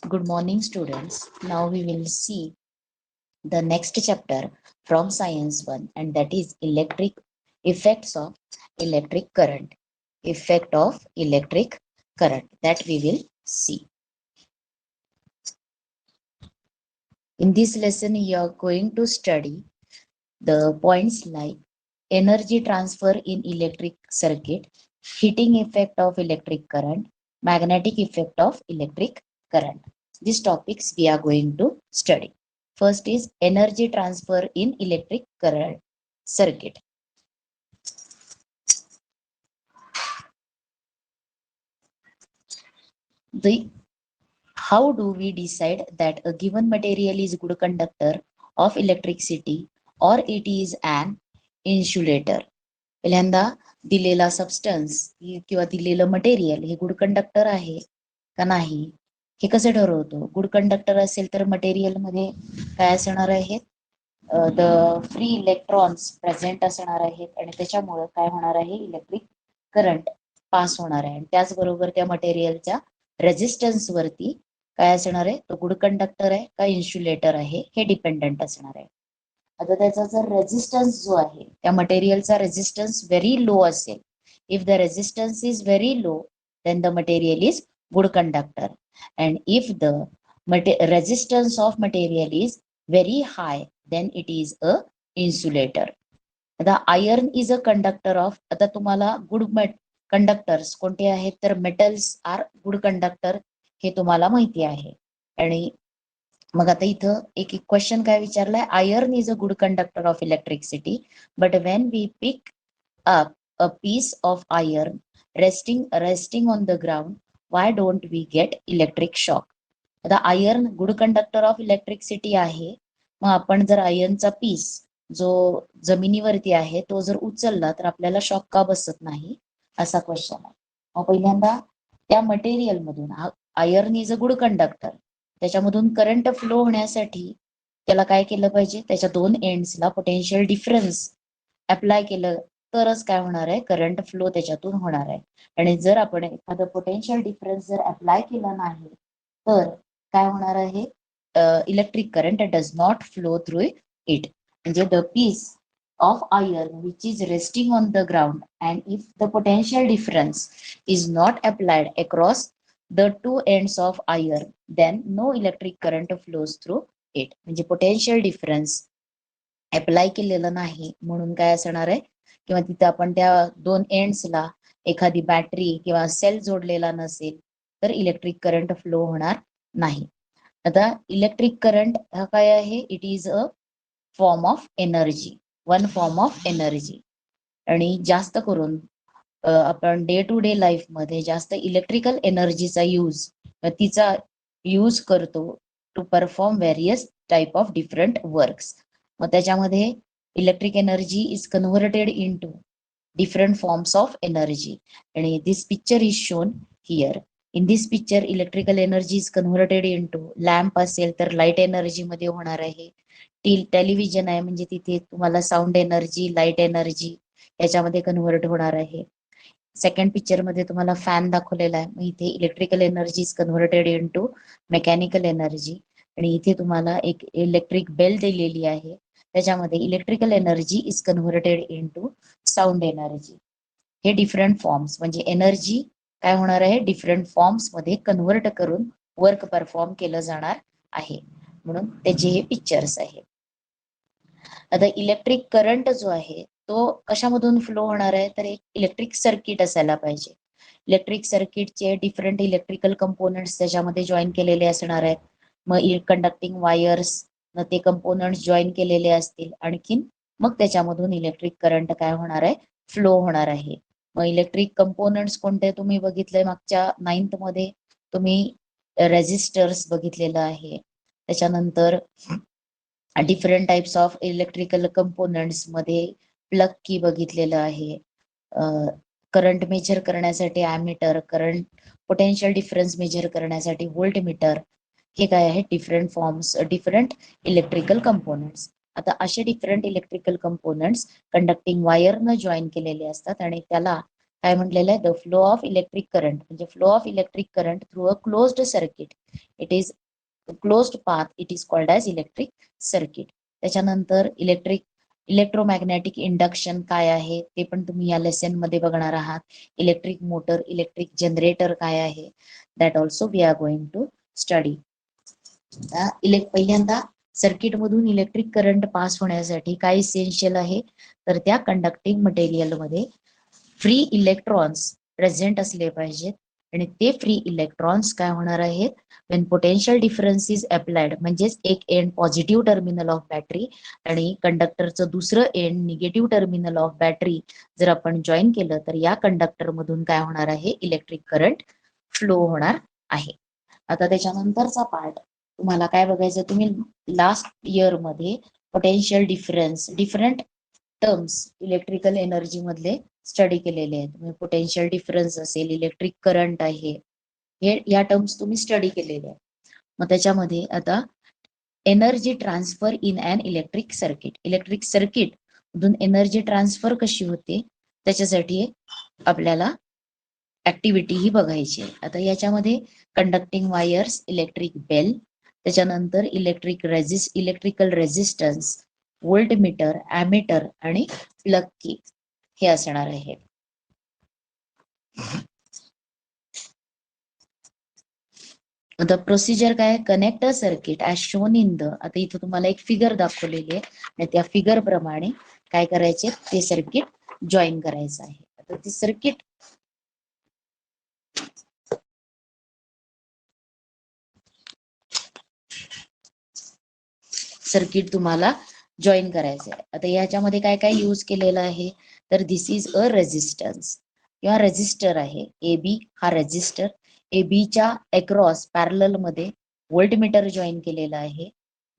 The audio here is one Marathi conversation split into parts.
Good morning, students. Now we will see the next chapter from Science 1, and that is electric effects of electric current. Effect of electric current that we will see. In this lesson, you are going to study the points like energy transfer in electric circuit, heating effect of electric current, magnetic effect of electric current. These topics we are going to study. First is energy transfer in electric current circuit. The How do we decide that a given material is good conductor of electricity or it is an insulator? पहिल्यांदा दिलेला सबस्टन्स किंवा दिलेलं मटेरियल हे गुड कंडक्टर आहे का नाही हे कसं ठरवतो? गुड कंडक्टर असेल तर मटेरियल मध्ये काय असणार आहेत? द फ्री इलेक्ट्रॉन्स प्रेझेंट असणार आहेत आणि त्याच्यामुळे काय होणार आहे? इलेक्ट्रिक करंट पास होणार आहे. त्याचबरोबर त्या मटेरियलच्या रेझिस्टन्स वरती काय असणार आहे? तो गुड कंडक्टर आहे का इन्सुलेटर आहे हे डिपेंडंट असणार आहे. आता त्याचा जर रेझिस्टन्स जो आहे त्या मटेरियलचा रेझिस्टन्स व्हेरी लो असेल, if the resistance is very low then the material is good conductor, and if the resistance of material is very high then it is a insulator. आता iron is a conductor of, आता तुम्हाला गुड कंडक्टर्स कोणते आहेत तर मेटल्स आर गुड कंडक्टर हे तुम्हाला माहिती आहे. आणि मग आता इथं एक क्वेश्चन काय विचारलाय? Iron is a good conductor of electricity, but when we pick up a piece of iron resting on the ground, why don't we get electric shock? आता iron good conductor of electricity आहे, मग आपण जर आयर्नचा पीस जो जमिनीवरती आहे तो जर उचलला तर आपल्याला शॉक का बसत नाही, असा क्वेश्चन आहे. मग पहिल्यांदा त्या मटेरियल मधून iron is a good conductor, त्याच्यामधून करंट फ्लो होण्यासाठी त्याला काय केलं पाहिजे? त्याच्या दोन एंड्सला पोटेन्शियल डिफरन्स अप्लाय केलं तरच काय होणार आहे? करंट फ्लो त्याच्यातून होणार आहे. आणि जर आपण एखादं पोटेन्शियल डिफरन्स जर अप्लाय केला नाही तर काय होणार आहे? Electric current does not flow through it. म्हणजे the piece of iron which is resting on the ground, and if the potential difference is not applied across the two ends of iron, then no electric current flows through it. म्हणजे पोटेन्शियल डिफरन्स अप्लाय केलेलं नाही म्हणून काय असणार आहे? किंवा तिथे आपण त्या दोन एंड्सला एखादी बॅटरी किंवा सेल जोडलेला नसेल तर इलेक्ट्रिक करंट फ्लो होणार नाही. आता इलेक्ट्रिक करंट हा काय आहे? It is a form of energy, one form of energy. आणि जास्त करून आपण डे टू डे लाईफ मध्ये जास्त इलेक्ट्रिकल एनर्जीचा तिचा यूज करतो to perform various type of different works. मग त्याच्यामध्ये electric energy is converted into different forms of energy, and this picture is shown here. In this picture electrical energy is converted into lamp असेल तर लाईट एनर्जी मध्ये होणार आहे. टेलिव्हिजन आहे म्हणजे तिथे तुम्हाला साऊंड एनर्जी, लाईट एनर्जी याच्यामध्ये कन्व्हर्ट होणार आहे. सेकंड पिक्चर मध्ये तुम्हाला फॅन दाखवलेला आहे, मग इथे electrical energy is converted into mechanical energy. आणि इथे तुम्हाला एक इलेक्ट्रिक बेल दिलेली आहे, त्याच्यामध्ये electrical energy is converted into sound energy. हे डिफरंट फॉर्म्स म्हणजे एनर्जी काय होणार आहे? डिफरंट फॉर्म्स मध्ये कन्व्हर्ट करून वर्क परफॉर्म केलं जाणार आहे, म्हणून त्याचे हे पिक्चर्स आहेत. आता इलेक्ट्रिक करंट जो आहे तो कशामधून फ्लो होणार आहे? तर एक इलेक्ट्रिक सर्किट असायला पाहिजे. इलेक्ट्रिक सर्किटचे डिफरंट इलेक्ट्रिकल कंपोनंट्स त्याच्यामध्ये जॉईन केलेले असणार आहेत. मग कंडक्टिंग वायर्स ते कंपोनंट्स जॉईन केलेले असतील आणखीन, मग त्याच्यामधून इलेक्ट्रिक करंट काय होणार आहे? फ्लो होणार आहे. मग इलेक्ट्रिक कंपोनंट्स कोणते तुम्ही बघितलंय मागच्या 9th मध्ये? तुम्ही रेजिस्टर्स बघितलेलं आहे. त्याच्यानंतर different types of electrical components मध्ये प्लग की बघितलेलं आहे. करंट मेजर करण्यासाठी ammeter, current potential difference measure करण्यासाठी व्होल्ट मीटर. हे काय आहे? Different forms, different electrical components. आता असे डिफरंट इलेक्ट्रिकल कंपोनंट्स कंडक्टिंग वायरनं जॉईन केलेले असतात आणि त्याला काय म्हटलेलं आहे, the flow of electric current म्हणजे flow of electric current through a closed circuit, it is closed path, it is called as electric circuit. त्याच्यानंतर इलेक्ट्रोमॅग्नेटिक इंडक्शन काय आहे ते पण तुम्ही या लेसन मध्ये बघणार आहात. इलेक्ट्रिक मोटर, इलेक्ट्रिक जनरेटर काय आहे, that also we are going to study. पहिल्यांदा सर्किट मधून इलेक्ट्रिक करंट पास होण्यासाठी काय इसेन्शियल आहे, तर त्या कंडक्टिंग मटेरियल मध्ये फ्री इलेक्ट्रॉन्स प्रेझेंट असले पाहिजेत. आणि ते फ्री इलेक्ट्रॉन्स काय होणार आहेत, when potential difference is applied, म्हणजेच एक end positive terminal of battery आणि कंडक्टरचं दुसरं end negative terminal of battery जर आपण जॉईन केलं तर या कंडक्टर मधून काय होणार आहे, इलेक्ट्रिक करंट फ्लो होणार आहे. आता त्याच्यानंतरचा पार्ट तुम्हाला काय बघायचं, तुम्ही लास्ट इयर मध्ये potential difference different terms electrical energy मधले स्टडी केलेले आहेत. पोटेन्शियल डिफरन्स असेल, इलेक्ट्रिक करंट आहे, हे या टर्म्स तुम्ही स्टडी केलेले आहेत. मग त्याच्यामध्ये आता energy transfer in an electric circuit, electric circuit मधून एनर्जी ट्रान्सफर कशी होते त्याच्यासाठी आपल्याला ऍक्टिव्हिटी ही बघायची आहे. आता याच्यामध्ये कंडक्टिंग वायर्स, इलेक्ट्रिक बेल, त्याच्यानंतर इलेक्ट्रिकल रेजिस्टन्स, व्होल्टमीटर, ॲमीटर आणि प्लग की हे असणार आहे. आता प्रोसिजर काय, connect a circuit as shown in the, आता इथं तुम्हाला एक फिगर दाखवलेली आहे आणि त्या फिगर प्रमाणे काय करायचे, ते सर्किट जॉईन करायचं आहे. आता ते सर्किट तुम्हाला जॉईन करायचं आहे. आता याच्यामध्ये काय काय यूज केलेलं आहे, तर दिस इज अ रेजिस्टन्स किंवा रेजिस्टर आहे. ए बी हा रेजिस्टर, ए बीच्या अक्रॉस पॅरलल मध्ये व्होल्टमीटर जॉईन केलेला आहे.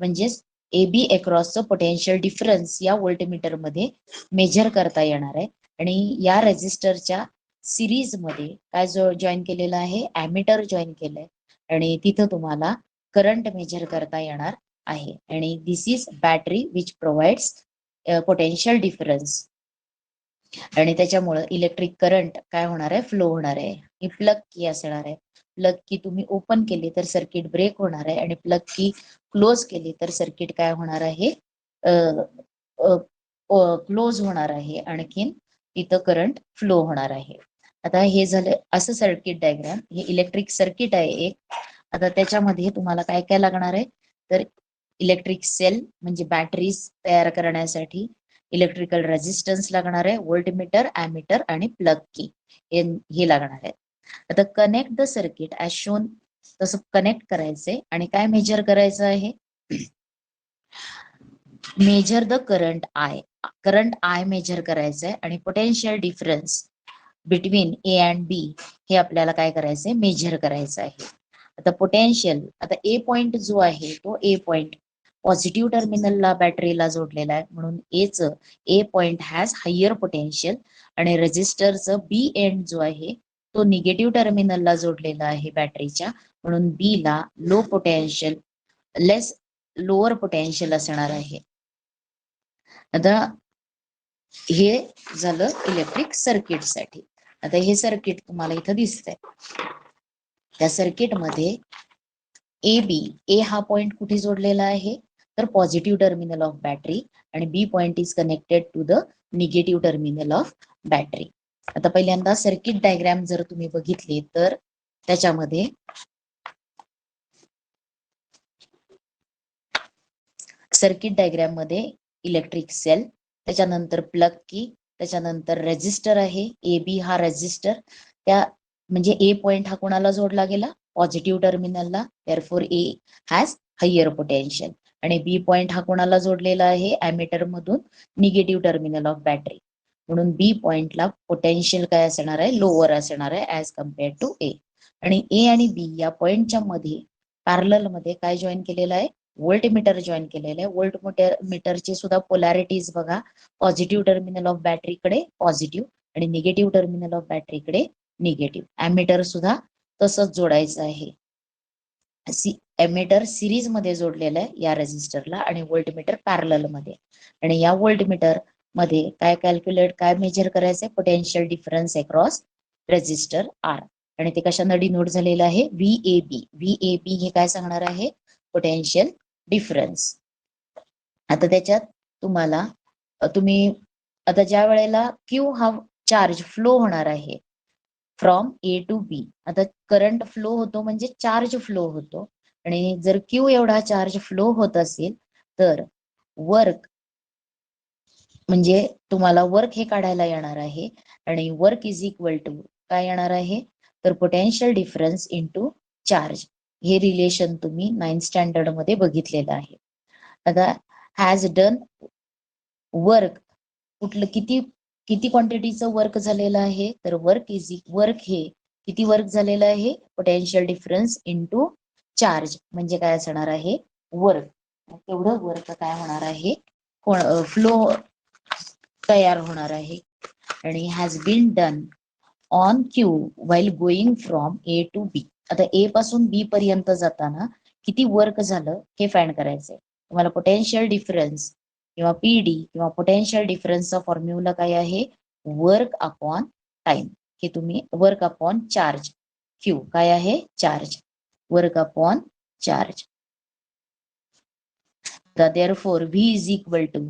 म्हणजेच ए बी अक्रॉसचं पोटेन्शियल डिफरन्स या व्होल्टमीटर मध्ये मेजर करता येणार आहे. आणि या रेजिस्टरच्या सिरीज मध्ये काय जॉईन केलेलं आहे, ॲमीटर जॉईन केलंय आणि तिथं तुम्हाला करंट मेजर करता येणार आहे. आणि this is battery which provides potential difference आणि त्याच्यामुळे इलेक्ट्रिक करंट काय होणार आहे, फ्लो होणार आहे. ही प्लग की असणार आहे. प्लग की तुम्ही ओपन केली तर सर्किट ब्रेक होणार आहे आणि प्लग की क्लोज केली तर सर्किट काय होणार आहे, क्लोज होणार आहे. आणखीन तिथं करंट फ्लो होणार आहे. आता हे झालं असं सर्किट डायग्राम, हे इलेक्ट्रिक सर्किट आहे एक. आता त्याच्यामध्ये तुम्हाला काय काय लागणार आहे, तर इलेक्ट्रिक सेल म्हणजे बॅटरीज तयार करण्यासाठी इलेक्ट्रिकल रेजिस्टन्स लागणार आहे, व्होल्टमीटर, ॲमीटर आणि प्लग की हे लागणार आहे. आता connect the circuit as shown, तसं कनेक्ट करायचंय आणि काय मेजर करायचं आहे, measure the current I measure करायचंय आणि potential difference between A and B हे आपल्याला काय करायचंय, मेजर करायचं आहे. आता पोटेन्शियल, आता ए पॉइंट जो आहे तो ए पॉइंट पॉझिटिव्ह टर्मिनलला बॅटरीला जोडलेला आहे म्हणून ए पॉइंट हॅज हायर पोटेन्शियल आणि रेजिस्टरचं बी एंड जो आहे तो निगेटिव्ह टर्मिनलला जोडलेला आहे बॅटरीच्या, म्हणून बी ला लो पोटेन्शियल, लोअर पोटेन्शियल असणार आहे. आता हे झालं इलेक्ट्रिक सर्किट साठी. आता हे सर्किट तुम्हाला इथं दिसतंय. त्या सर्किट मध्ये ए हा पॉइंट कुठे जोडलेला आहे, तर पॉझिटिव्ह टर्मिनल ऑफ बॅटरी आणि B point is connected to the negative terminal of battery. आता पहिल्यांदा सर्किट डायग्राम जर तुम्ही बघितली तर त्याच्यामध्ये सर्किट डायग्राम मध्ये इलेक्ट्रिक सेल, त्याच्यानंतर प्लग की, त्याच्यानंतर रेजिस्टर आहे. ए बी हा रेजिस्टर, त्या म्हणजे ए पॉइंट हा कोणाला जोडला गेला, पॉझिटिव्ह टर्मिनलला, therefore A has higher potential. आणि बी पॉइंट हा कोणाला जोडलेला आहे, ॲमीटर मधून निगेटिव्ह टर्मिनल ऑफ बॅटरी, म्हणून बी पॉइंटला पोटेन्शियल काय असणार आहे, लोअर असणार आहे ऍज कम्पेअर टू ए. आणि ए आणि बी या पॉइंटच्या मध्ये पॅरलल मध्ये काय जॉईन केलेलं आहे, व्होल्टमीटर जॉईन केलेलं आहे. व्होल्टमीटरची सुद्धा पोलॅरिटीज बघा, पॉझिटिव्ह टर्मिनल ऑफ बॅटरीकडे पॉझिटिव्ह आणि निगेटिव्ह टर्मिनल ऑफ बॅटरीकडे निगेटिव्ह. ॲमीटर सुद्धा तसंच जोडायचं आहे. ॲमीटर सिरीज मध्ये जोडलेलं आहे या रेजिस्टरला आणि व्होल्टमीटर पॅरलल मध्ये. आणि या व्होल्टमीटर मध्ये काय मेजर करायचंय, potential difference across resistor R. आणि ते कशाने डिनोट झालेलं आहे, व्हीएबी. व्हीएबी हे काय सांगणार आहे, पोटेन्शियल डिफरन्स. आता त्याच्यात तुम्ही आता ज्या वेळेला क्यू हा चार्ज फ्लो होणार आहे फ्रॉम ए टू बी, आता करंट फ्लो होतो म्हणजे चार्ज फ्लो होतो. आणि जर क्यू एवढा चार्ज फ्लो होत असेल तर वर्क म्हणजे तुम्हाला वर्क हे काढायला येणार आहे. आणि वर्क इज इक्वल टू काय येणार आहे, तर पोटेन्शियल डिफरन्स इंटू चार्ज. हे रिलेशन तुम्ही 9th स्टँडर्ड मध्ये बघितलेलं आहे. आता हॅज डन वर्क, कुठलं किती किती क्वांटिटीचं वर्क झालेलं आहे, तर वर्क हे किती वर्क झालेलं आहे, पोटेन्शियल डिफरन्स इंटू चार्ज म्हणजे काय असणार आहे, वर्क. तेवढं वर्क काय होणार आहे, फ्लो तयार होणार आहे. आणि has been done on Q while going from A to B. आता ए पासून बी पर्यंत जाताना किती वर्क झालं हे फाइंड करायचंय तुम्हाला. पोटेन्शियल डिफरन्स किंवा पीडी किंवा पोटेन्शियल डिफरन्सचा फॉर्म्युला काय आहे, वर्क अपॉन टाइम. हे तुम्ही वर्क अपॉन चार्ज, क्यू काय आहे, charge, work upon charge. Therefore V is equal to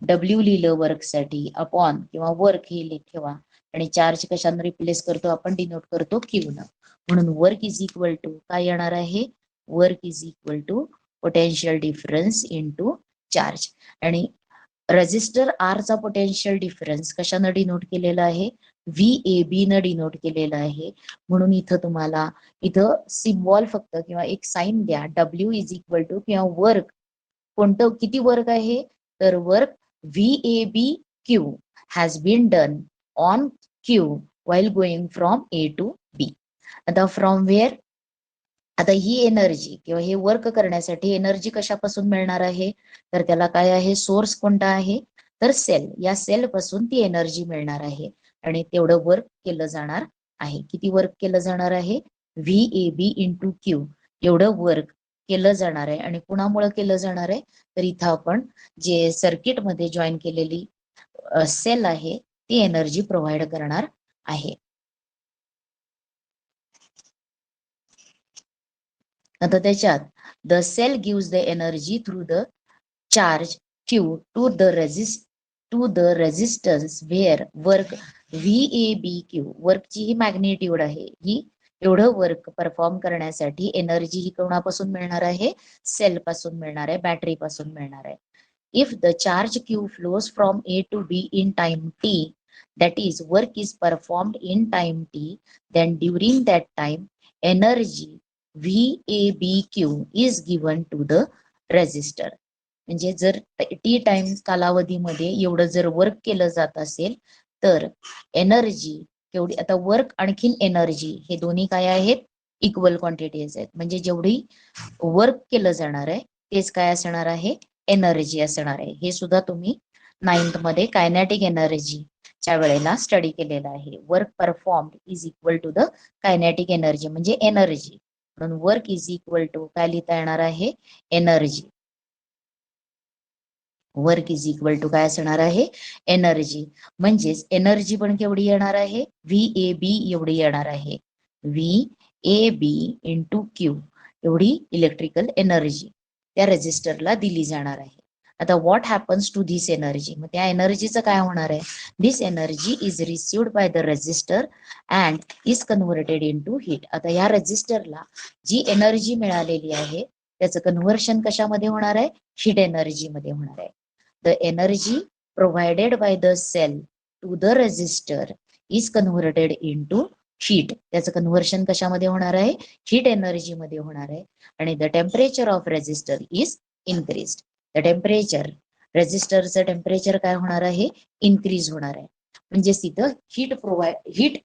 W लिहिलं वर्कसाठी, अपॉन किंवा वर्क हे ठेवा. आणि चार्ज कशाने रिप्लेस करतो आपण, डिनोट करतो क्यू न. म्हणून वर्क इज इक्वल टू काय येणार आहे, work is equal to potential difference into charge. आणि रेजिस्टर आर चा पोटेन्शियल डिफरन्स कशाने डिनोट केलेला आहे, व्हीएबी न डिनोट केलेला आहे. म्हणून इथं तुम्हाला इथं सिम्बॉल फक्त किंवा एक साइन द्या, डब्ल्यू इज इक्वल टू किंवा वर्क कोणतं किती वर्क आहे, तर work VAB Q has been done on Q while going from A to B. आता फ्रॉम वेअर, आता ही एनर्जी किंवा हे वर्क करण्यासाठी एनर्जी कशापासून मिळणार आहे, तर त्याला काय आहे, सोर्स कोणता आहे, तर सेल. या सेल पासून ती एनर्जी मिळणार आहे. आणि तेवढं वर्क केलं जाणार आहे. किती वर्क केलं जाणार आहे, व्हीएबी इंटू क्यू एवढं वर्क केलं जाणार आहे. आणि कुणामुळे केलं जाणार आहे, तर इथं आपण जे सर्किट मध्ये जॉईन केलेली सेल आहे ती एनर्जी प्रोव्हाइड करणार आहे. आता त्याच्यात the cell gives the energy through the charge Q to the resistance where work VAB वर्कची ही मॅग्निट्यूड आहे. ही एवढं वर्क परफॉर्म करण्यासाठी एनर्जी ही कोणापासून मिळणार आहे, सेल पासून मिळणार आहे, बॅटरी पासून मिळणार आहे. If the charge Q flows from A to B in time T, that is work is performed in time t, then during that time energy VABQ is given to the resistor. म्हणजे जर टी टाइम कालावधीमध्ये एवढं जर वर्क केलं जात असेल तर एनर्जी केवढी, आता वर्क आणखीन एनर्जी हे दोन्ही काय आहेत, इक्वल क्वांटिटीज आहेत. म्हणजे जेवढी वर्क केलं जाणार आहे तेच काय असणार आहे, एनर्जी असणार आहे. हे सुद्धा तुम्ही 9th मध्ये कायनॅटिक एनर्जी च्या वेळेला स्टडी केलेला आहे. Work performed is equal to the kinetic energy म्हणजे एनर्जी. म्हणून वर्क इज इक्वल टू काय लिहिता येणार आहे, energy. Work is equal to काय असणार आहे, एनर्जी. म्हणजेच एनर्जी पण केवढी येणार आहे, व्हीएबी एवढी येणार आहे. व्हीएबी इंटू क्यू एवढी इलेक्ट्रिकल एनर्जी त्या रेजिस्टरला दिली जाणार आहे. आता what happens to this energy, मग त्या एनर्जीचं काय होणार आहे, this energy is received by the resistor and is converted into heat. आता या रेजिस्टरला जी एनर्जी मिळालेली आहे त्याचं कन्व्हर्शन कशामध्ये होणार आहे, हीट एनर्जी मध्ये होणार आहे. The energy provided by the cell to the resistor is converted into heat. त्याचं कन्व्हर्शन कशामध्ये होणार आहे, हीट एनर्जी मध्ये होणार आहे. आणि the temperature of resistor is increased. The temperature, रेजिस्टरचं टेम्परेचर काय होणार आहे, इन्क्रीज होणार आहे. म्हणजे तिथं हीट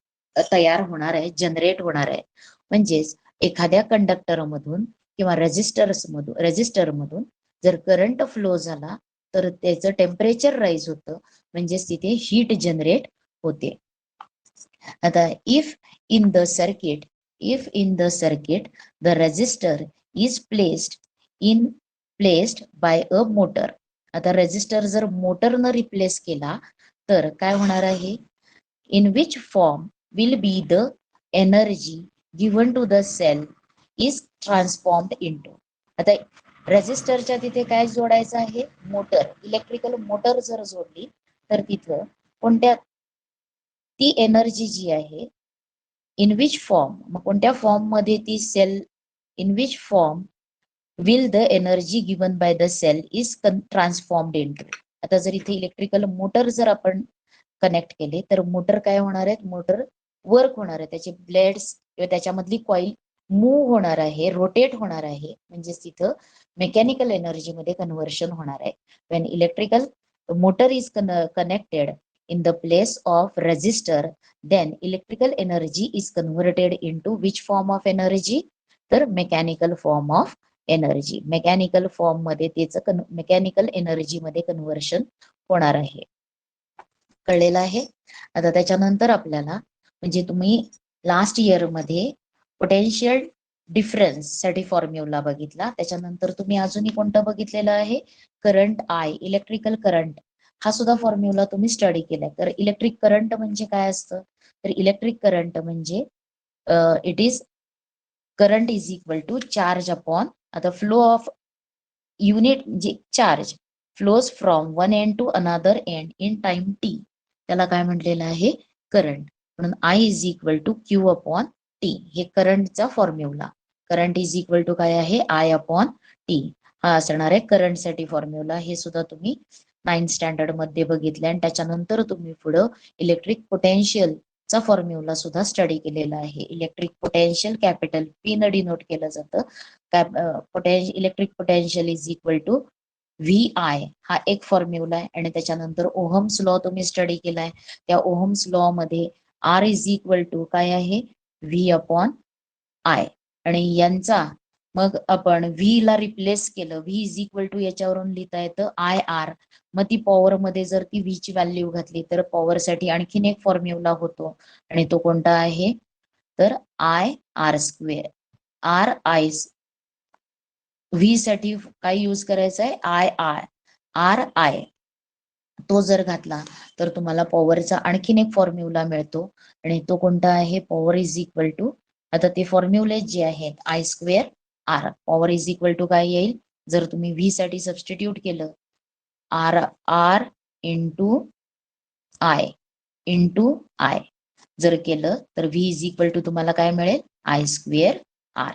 तयार होणार आहे, जनरेट होणार आहे. म्हणजेच एखाद्या कंडक्टर मधून किंवा रेजिस्टर मधून जर करंट फ्लो झाला तर त्याचं टेम्परेचर राईज होतं, म्हणजेच तिथे हीट जनरेट होते. आता if in the circuit the resistor is placed by a motor, आता रेजिस्टर जर मोटरनं रिप्लेस केला तर काय होणार आहे, in which form will be the energy given to the cell is transformed into. आता रेजिस्टरच्या तिथे काय जोडायचं आहे, मोटर, इलेक्ट्रिकल मोटर जर जोडली तर तिथं कोणत्या, ती एनर्जी जी आहे इन विच फॉर्म, मग कोणत्या फॉर्म मध्ये ती cell, in which form will the energy given by the cell is transformed into. आता जर इथे इलेक्ट्रिकल मोटर जर आपण कनेक्ट केले तर मोटर काय होणार आहे, मोटर वर्क होणार आहे, त्याचे ब्लेड्स किंवा त्याच्यामधली कॉईल मूव्ह होणार आहे, रोटेट होणार आहे, म्हणजे तिथं मेकॅनिकल एनर्जी मध्ये कन्व्हर्शन होणार आहे. Wien electrical motor is connected in the place of resistor, then electrical energy is converted into which form of energy, तर mechanical form of energy, mechanical form मध्ये त्याचं मेकॅनिकल एनर्जी मध्ये कन्व्हर्शन होणार आहे. कळलेलं आहे. आता त्याच्यानंतर आपल्याला म्हणजे तुम्ही लास्ट इयर मध्ये पोटेन्शियल डिफरन्स साठी फॉर्म्युला बघितला, त्याच्यानंतर तुम्ही अजूनही कोणतं बघितलेलं आहे, करंट आय, इलेक्ट्रिकल करंट, हा सुद्धा फॉर्म्युला तुम्ही स्टडी केलाय. तर इलेक्ट्रिक करंट म्हणजे काय असतं, तर इलेक्ट्रिक करंट म्हणजे it is current is equal to charge upon, आता फ्लो ऑफ युनिट म्हणजे charge flows from one end to another end in time T, त्याला काय म्हटलेलं आहे, करंट. म्हणून I is equal to Q upon T, हे करंटचा formula. Current is equal to काय आहे, आय अपॉन टी, हा असणार आहे करंटसाठी फॉर्म्युला. हे सुद्धा तुम्ही 9th स्टँडर्ड मध्ये बघितले आणि त्याच्यानंतर तुम्ही पुढं इलेक्ट्रिक पोटेन्शियल चा फॉर्म्युला सुद्धा स्टडी केलेला आहे. इलेक्ट्रिक पोटेन्शियल कॅपिटल पी न डिनोट केलं जातं. Electric potential is equal to V I, हा एक फॉर्म्युला आहे. आणि त्याच्यानंतर ओहम्स लॉ तुम्ही स्टडी केलाय, त्या ओहम्स लॉ मध्ये आर इज इक्वल टू काय आहे, व्ही अपॉन आय, आणि यांचा मग आपण व्ही ला रिप्लेस केलं, व्ही इज इक्वल टू याच्यावरून लिहिता येतं आय आर. मग ती पॉवर मध्ये जर ती व्ही ची व्हॅल्यू घातली तर पॉवर साठी आणखीन एक फॉर्म्युला होतो, आणि तो कोणता आहे, तर I R square. R I, V साठी काय यूज करायचं आहे, आय आय, आर आय, तो जर घातला तर तुम्हाला पॉवरचा आणखीन एक फॉर्म्युला मिळतो, आणि तो कोणता आहे, पॉवर इज इक्वल टू, आता ते फॉर्म्युले जे आहेत I square R, power is equal to काय येईल, जर तुम्ही व्ही साठी सबस्टिट्यूट केलं, R R into I into I जर केलं तर व्ही इज इक्वल टू तुम्हाला काय मिळेल, I square R,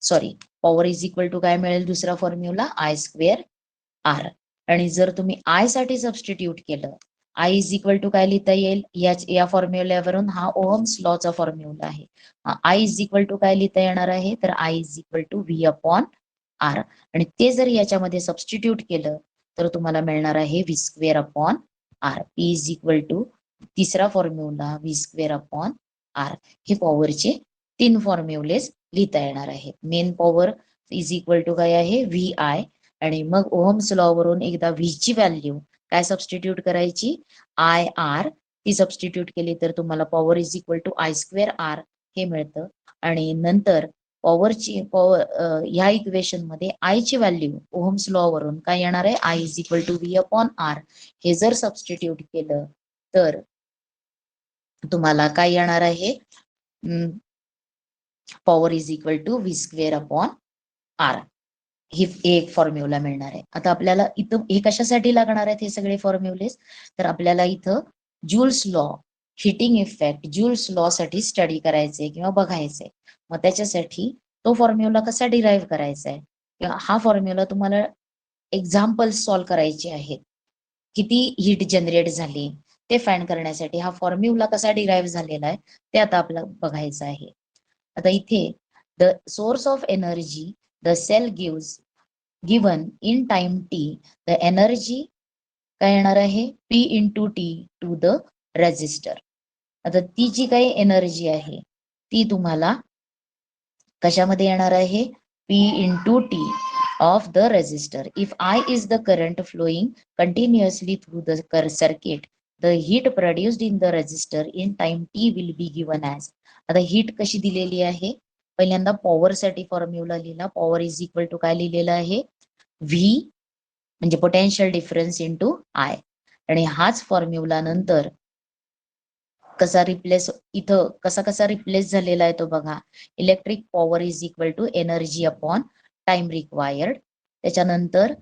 sorry, power is equal to काय मिळेल, दुसरा फॉर्म्युला आय स्क्वेअर आर. आणि जर तुम्ही आय साठी सबस्टिट्यूट केलं, आय इज इक्वल टू काय लिहिता येईल, या फॉर्म्युल्यावरून, हा ओहम्स लॉचा फॉर्म्युला आहे, आय इज इक्वल टू काय लिहिता येणार आहे, तर I is equal to V upon R, आणि ते जर याच्यामध्ये सबस्टिट्यूट केलं तर तुम्हाला मिळणार आहे V square upon R. P is equal to तिसरा formula V square upon R. हे पॉवरचे 3 फॉर्म्युलेस लिहिता येणार आहेत. Main power is equal to काय आहे, व्ही आय, आणि मग ओहम्स लॉ वरून एकदा व्ही ची व्हॅल्यू काय सबस्टिट्यूट करायची, आय आर, ती सबस्टिट्यूट केली तर तुम्हाला power is equal to I square R हे मिळतं. आणि नंतर पॉवरची ह्या इक्वेशन मध्ये आय ची व्हॅल्यू ओहम्स लॉ वरून काय येणार आहे, I is equal to V upon R, हे जर सबस्टिट्यूट केलं तर तुम्हाला काय येणार आहे, power is equal to V square upon R, ही एक फॉर्म्युला मिळणार आहे. आता आपल्याला इथं हे कशासाठी लागणार आहेत हे सगळे फॉर्म्युलेस, तर आपल्याला इथं Joule's law, heating effect, Joule's law साठी स्टडी करायचंय किंवा बघायचंय. मग त्याच्यासाठी तो फॉर्म्युला कसा डिराईव्ह करायचा आहे, किंवा हा फॉर्म्युला तुम्हाला एक्झाम्पल्स सॉल्व्ह करायचे आहेत, किती हीट जनरेट झाली ते फाइंड करण्यासाठी हा फॉर्म्युला कसा डिराईव्ह झालेला आहे ते आता आपल्याला बघायचं आहे. आता इथे the source of energy the cell given in time T, the energy काय येणार आहे, P into T to the resistor. आता ती जी काही एनर्जी आहे ती तुम्हाला कशामध्ये येणार आहे, P into T of the resistor. If I is the current flowing continuously through the circuit, the heat produced in the resistor in time t will be given as. आता हीट कशी दिलेली आहे, पहिल्यांदा पॉवर साठी फॉर्म्युला लिहिला, पॉवर इज इक्वल टू काय लिहिलेलं आहे, व्ही म्हणजे पोटेन्शियल डिफरन्स इंटू आय. आणि हाच फॉर्म्युला नंतर कसा रिप्लेस इथं कसा कसा रिप्लेस झालेला आहे तो बघा. Electric power is equal to energy upon time required. त्याच्यानंतर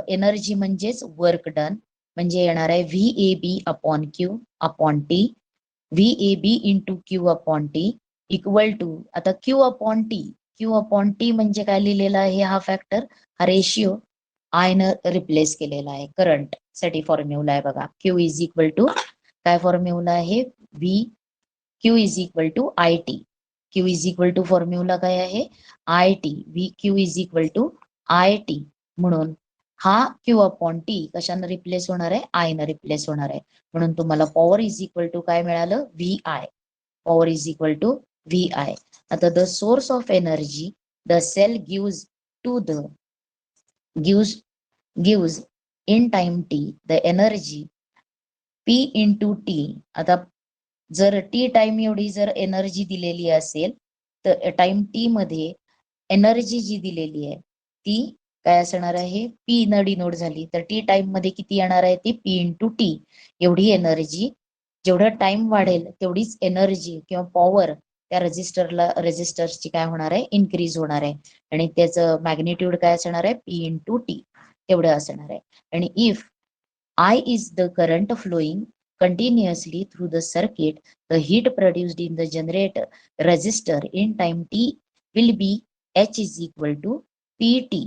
एनर्जी म्हणजेच वर्क डन, म्हणजे येणार आहे V A B upon Q upon T. V A B into Q upon T equal to, आता क्यू अपॉन टी म्हणजे काय लिहिलेला आहे हा फॅक्टर, हा रेशिओ आय न रिप्लेस केलेला आहे. करंट साठी फॉर्म्युला आहे बघा. क्यू इज इक्वल टू काय फॉर्म्युला आहे, V Q is equal to I T. Q is equal to formula काय आहे, I T. V Q is equal to I T. म्हणून हा क्यू अपॉन टी कशानं रिप्लेस होणार आहे, आय न रिप्लेस होणार आहे. म्हणून तुम्हाला पॉवर इज इक्वल टू काय मिळालं, V I. Power is equal to V I. आता the source of energy the cell gives to the gives in time t the energy p into t. आता जर टी टाइम एवढी जर एनर्जी दिलेली असेल तर टाइम टी मध्ये एनर्जी जी दिलेली आहे ती काय असणार आहे, पी न डिनोट झाली तर टी टाइम मध्ये किती येणार आहे, ती पी इंटू टी. एवढी एनर्जी, जेवढा टाइम वाढेल तेवढीच एनर्जी किंवा पॉवर त्या रेजिस्टर्सची काय होणार आहे, इन्क्रीज होणार आहे. आणि त्याचं मॅग्निट्यूड काय असणार आहे, पी इंटू टी तेवढं असणार आहे. आणि if I is the current flowing continuously through the circuit, the heat produced in the generator resistor in time t will be H is equal to PT.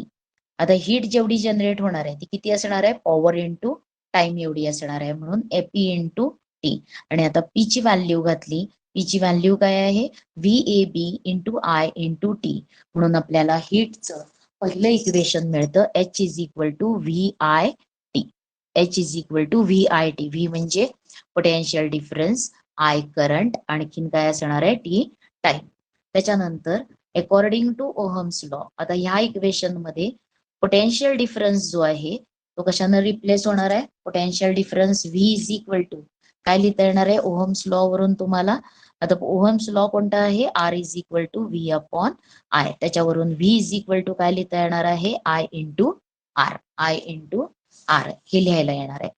आता हीट जेवढी जनरेट होणार आहे ती किती असणार आहे, पॉवर इंटू टाइम एवढी असणार आहे, म्हणून पी इंटू टी. आणि आता पी ची व्हॅल्यू घातली, पी ची व्हॅल्यू काय आहे, V A B into I into T. म्हणून आपल्याला हीटचं पहिलं इक्वेशन मिळतं, H is equal to V I T. H is equal to V I T. V म्हणजे पोटेन्शियल डिफरन्स, आय करंट, आणखीन काय असणार आहे, टी टाइम. त्याच्यानंतर अकॉर्डिंग टू ओहम्स लॉ, आता ह्या इक्वेशन मध्ये पोटेन्शियल डिफरन्स जो आहे तो कशाने रिप्लेस होणार आहे, potential difference V is equal to काय लिहिता येणार आहे, ओहम्स लॉ वरून तुम्हाला. आता ओहम्स लॉ कोणता आहे, R is equal to V upon I. त्याच्यावरून व्ही इज इक्वल टू काय लिहिता येणार आहे, I into R. I into R हे लिहायला येणार आहे.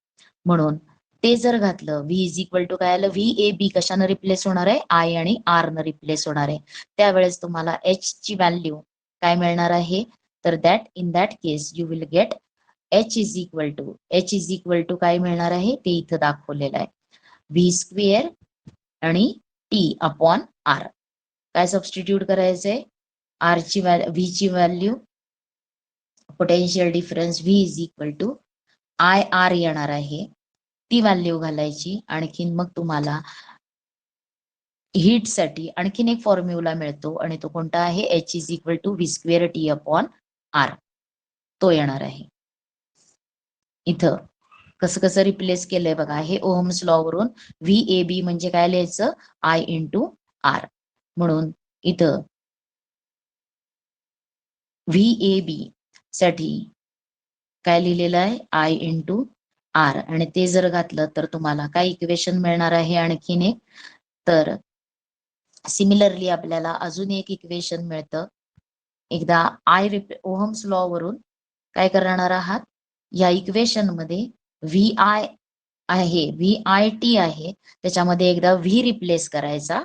म्हणून ते जर घातलं, व्ही इज इक्वल टू काय आलं, व्ही ए बी कशानं रिप्लेस होणार आहे, आय आणि आर न रिप्लेस होणार आहे. त्यावेळेस तुम्हाला एच ची व्हॅल्यू काय मिळणार आहे, तर in that case you will get H is equal to काय मिळणार आहे, ते इथं दाखवलेलं आहे, व्ही स्क्वेअर आणि टी अपॉन आर. काय सबस्टिट्यूट करायचंय, आर ची व्ही ची value, potential difference V is equal to I R येणार आहे, ती व्हॅल्यू घालायची. आणखीन मग तुम्हाला हीट साठी आणखीन एक फॉर्म्युला मिळतो आणि तो कोणता आहे, H is equal to V square T upon R, तो येणार आहे. इथं कसं कसं रिप्लेस केलंय बघा, हे ओहम्स लॉ वरून व्ही ए बी म्हणजे काय लिहायचं, आय इंटू आर. म्हणून इथं व्ही ए बी साठी काय लिहिलेलं आहे, आय इंटू आर. आणि ते जर घातलं तर तुम्हाला काय इक्वेशन मिळणार आहे, आणखीन एक. तर सिमिलरली आपल्याला अजून एक इक्वेशन मिळतं. एकदा ओहम्स लॉ वरून काय करणार आहात, या इक्वेशन मध्ये व्ही आय आहे, व्ही आय टी आहे, त्याच्यामध्ये एकदा व्ही रिप्लेस करायचा.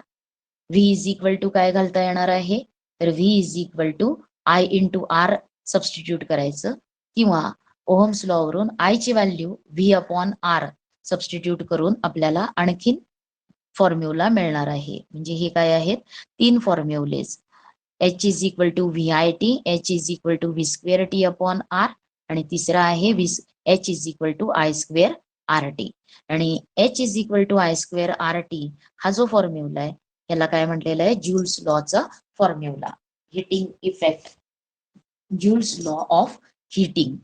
व्ही इज इक्वल टू काय घालता येणार आहे, तर V is equal to I into R substitute करायचं. किंवा ओहम्स लॉ वरून आय ची value V upon R substitute करून आपल्याला आणखीन फॉर्म्युला मिळणार आहे. म्हणजे हे काय आहेत, तीन formulas. H is equal to V I T, H is equal to V square T upon R, आणि तिसरा आहे H is equal to I square R T. आणि H is equal to I square R T हा जो फॉर्म्युला आहे याला काय म्हटलेलं आहे, ज्यूल्स लॉचा फॉर्म्युला, heating effect, Joule's law of heating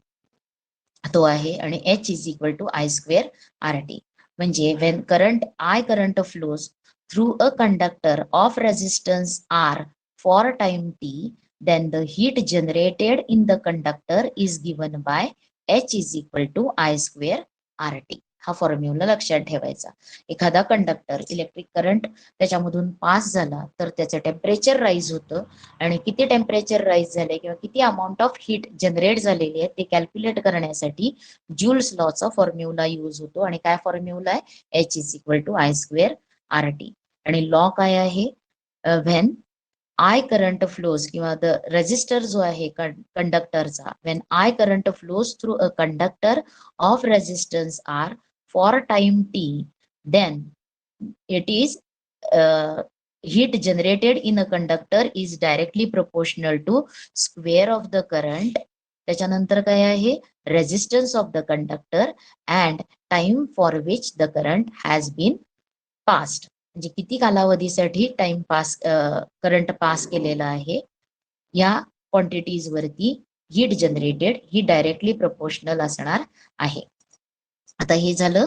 तो आहे. आणि H is equal to I square R T. म्हणजे Wien current flows through a conductor of resistance R for time T, then the heat generated in the conductor is given by H is equal to I square RT. हा फॉर्म्युला लक्षात ठेवायचा. एखादा कंडक्टर इलेक्ट्रिक करंट त्याच्यामधून पास झाला तर त्याचं टेम्परेचर राईज होतं आणि किती टेम्परेचर राईज झाले किंवा किती अमाऊंट ऑफ हीट जनरेट झालेली आहे ते कॅल्क्युलेट करण्यासाठी ज्यूल्स लॉचा फॉर्म्युला यूज होतो. आणि काय फॉर्म्युला आहे? H is equal to I square RT. आणि लॉ काय आहे? व्हेन I करंट फ्लोज किंवा द रेजिस्टर जो आहे कंडक्टरचा, when I current flows through a conductor of resistance R for time T, then it is heat generated in a conductor is directly proportional to square of the current. त्याच्यानंतर काय आहे? Resistance of the conductor and time for which the current has been passed. म्हणजे किती कालावधीसाठी टाइम पास करंट पास केलेला आहे या क्वांटिटीज वरती हीट जनरेटेड ही डायरेक्टली प्रोपोर्शनल असणार आहे. आता हे झालं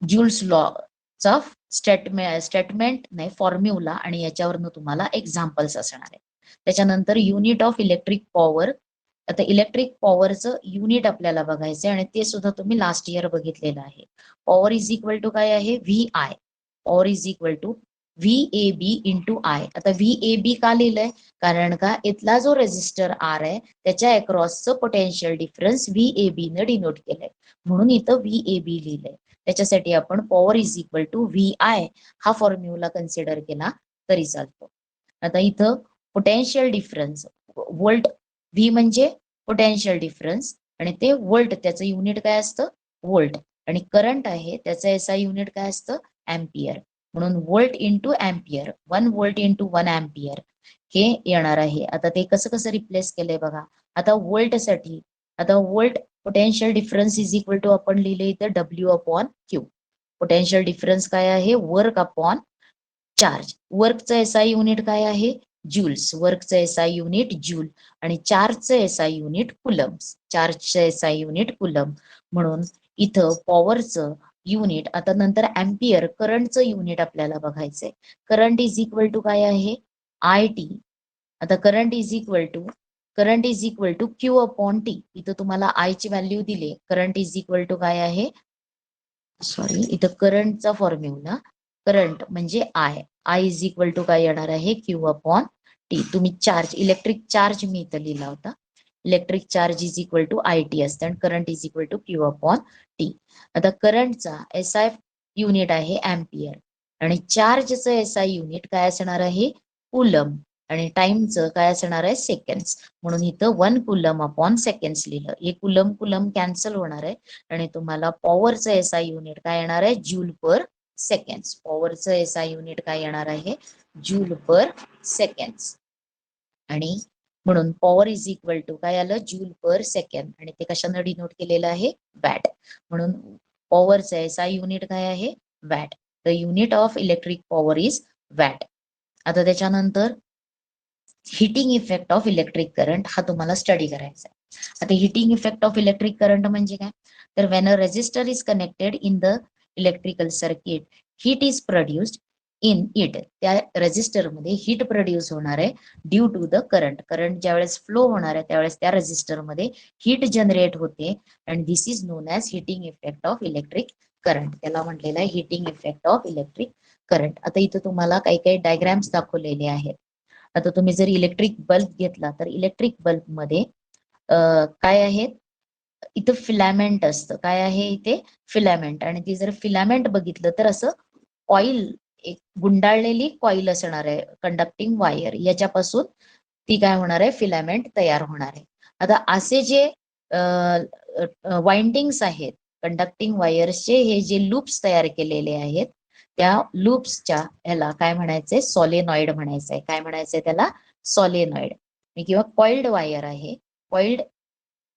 ज्यूल्स लॉचा स्टेटमेंट नाही फॉर्म्युला, आणि याच्यावरनं तुम्हाला एक्झाम्पल्स असणार आहे. त्याच्यानंतर युनिट ऑफ इलेक्ट्रिक पॉवर. आता इलेक्ट्रिक पॉवरचं युनिट आपल्याला बघायचं आणि ते सुद्धा तुम्ही लास्ट इयर बघितलेलं आहे. पॉवर इज इक्वल टू काय आहे? VI. Power is equal to VAB into I. आता VAB का लिहिलंय? कारण का इथला जो रेजिस्टर R आहे त्याच्या अक्रॉसचं पोटेन्शियल डिफरन्स VAB न डिनोट केलंय, म्हणून इथं VAB लिहिलंय. त्याच्यासाठी आपण power is equal to VI हा फॉर्म्युला कन्सिडर केला तरी चालतो. आता इथं पोटेन्शियल डिफरन्स व्होल्ट, V म्हणजे पोटेन्शियल डिफरन्स आणि ते व्होल्ट, त्याचं युनिट काय असतं? व्होल्ट. आणि करंट आहे त्याचं SI युनिट काय असतं? अँपियर. म्हणून volt into ampere, 1 volt into 1 ampere हे येणार आहे. आता ते कसं कसं रिप्लेस केलंय बघा. आता व्होल्टसाठी, आता volt potential difference is equal to आपण लिहिले इथं W upon Q. Potential difference काय आहे? Work upon charge. वर्कचं SI युनिट काय आहे? ज्यूल्स. वर्कचं SI युनिट ज्यूल आणि चार्जचं SI युनिट कुलम्स. चार्जचं SI युनिट कुलम. म्हणून इथं पॉवरचं युनिट, आता नंतर अँपियर करंटचं युनिट आपल्याला बघायचंय. करंट इज इक्वल टू काय आहे? IT. आता current is equal to Q upon T. इथं तुम्हाला I ची व्हॅल्यू दिली. करंट इज इक्वल टू काय आहे? सॉरी, इथं करंटचा फॉर्म्युला, करंट म्हणजे I इज इक्वल टू काय येणार आहे? Q upon T. तुम्ही चार्ज, इलेक्ट्रिक चार्ज मी इथं लिहिला होता. Electric charge is equal to IT असतं आणि current is equal to Q upon T. आता करंटचा SI युनिट आहे अँपियर आणि चार्जचं SI युनिट काय असणार आहे? कुलम. आणि टाइमचं काय असणार आहे? सेकंड्स. म्हणून इथं 1 कुलम अपॉन सेकंड्स लिहिलं. हे कुलम कुलम कॅन्सल होणार आहे आणि तुम्हाला पॉवरचं SI युनिट काय येणार आहे? Joule per seconds. पॉवरचं SI युनिट काय येणार आहे? Joule per seconds. आणि म्हणून पॉवर इज इक्वल टू काय आलं? Joule per second. आणि ते कशानं डिनोट केलेलं आहे? वॅट. म्हणून पॉवरचं SI युनिट काय आहे? Watt. The unit of electric power is watt. आता त्याच्यानंतर heating effect of electric current हा तुम्हाला स्टडी करायचा आहे. आता heating effect of electric current म्हणजे काय? तर when a resistor is connected in the electrical circuit, heat is produced in it. त्या रेजिस्टरमध्ये हीट प्रोड्यूस होणार आहे due to the current. Current ज्यावेळेस फ्लो होणार आहे त्यावेळेस त्या रेजिस्टरमध्ये हीट जनरेट होते आणि this is known as heating effect of electric current. त्याला म्हटलेलं आहे heating effect of electric current. आता इथं तुम्हाला काही काही डायग्राम्स दाखवलेले आहेत. आता तुम्ही जर इलेक्ट्रिक बल्ब घेतला तर इलेक्ट्रिक बल्ब मध्ये काय आहेत? इथं फिलामेंट असतं. काय आहे इथे? फिलामेंट. आणि ती जर फिलामेंट बघितलं तर असं कॉईल, एक गुंडाळलेली कॉईल असणार आहे, कंडक्टिंग वायर, याच्यापासून ती काय होणार आहे? फिलामेंट तयार होणार आहे. आता असे जे वाइंडिंग्स आहेत कंडक्टिंग वायर्सचे, हे जे लूप्स तयार केलेले आहेत त्या लूप्सच्या ह्याला काय म्हणायचंय? सॉलेनॉइड म्हणायचंय. काय म्हणायचंय त्याला? सॉलेनॉइड. किंवा कॉइल्ड वायर आहे, कॉइल्ड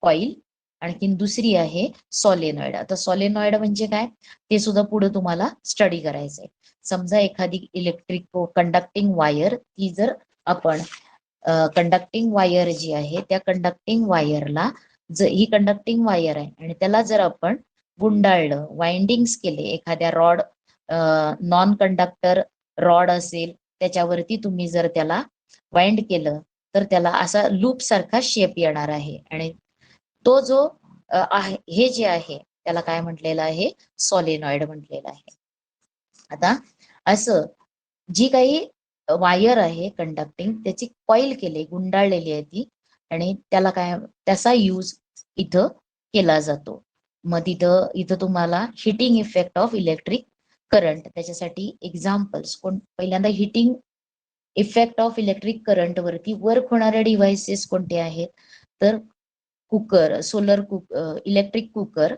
कॉईल. आणखीन दुसरी आहे सॉलेनॉइड. आता सॉलेनॉइड म्हणजे काय ते सुद्धा पुढे तुम्हाला स्टडी करायचंय. समजा एखादी इलेक्ट्रिक कंडक्टिंग वायर, ती जर आपण कंडक्टिंग वायर जी आहे त्या कंडक्टिंग वायरला, ही कंडक्टिंग वायर आहे आणि त्याला जर आपण गुंडाळलं, वाइंडिंग्स केले, एखाद्या रॉड, नॉन कंडक्टर रॉड असेल त्याच्यावरती तुम्ही जर त्याला वाइंड केलं तर त्याला असा लूप सारखा शेप येणार आहे. आणि तो जो आहे, हे जे आहे त्याला काय म्हटलेलं आहे, सॉलेनॉइड म्हटलेलं आहे. आता असं जी काही वायर आहे कंडक्टिंग, त्याची कॉईल केली, गुंडाळलेली आहे ती, आणि त्याला काय, त्याचा यूज इथं केला जातो. मग इथं तुम्हाला heating effect of electric current, त्याच्यासाठी एक्झाम्पल्स पहिल्यांदा heating effect of electric current वरती वर्क होणारे डिव्हाइसेस कोणते आहेत, तर कुकर, इलेक्ट्रिक कुकर,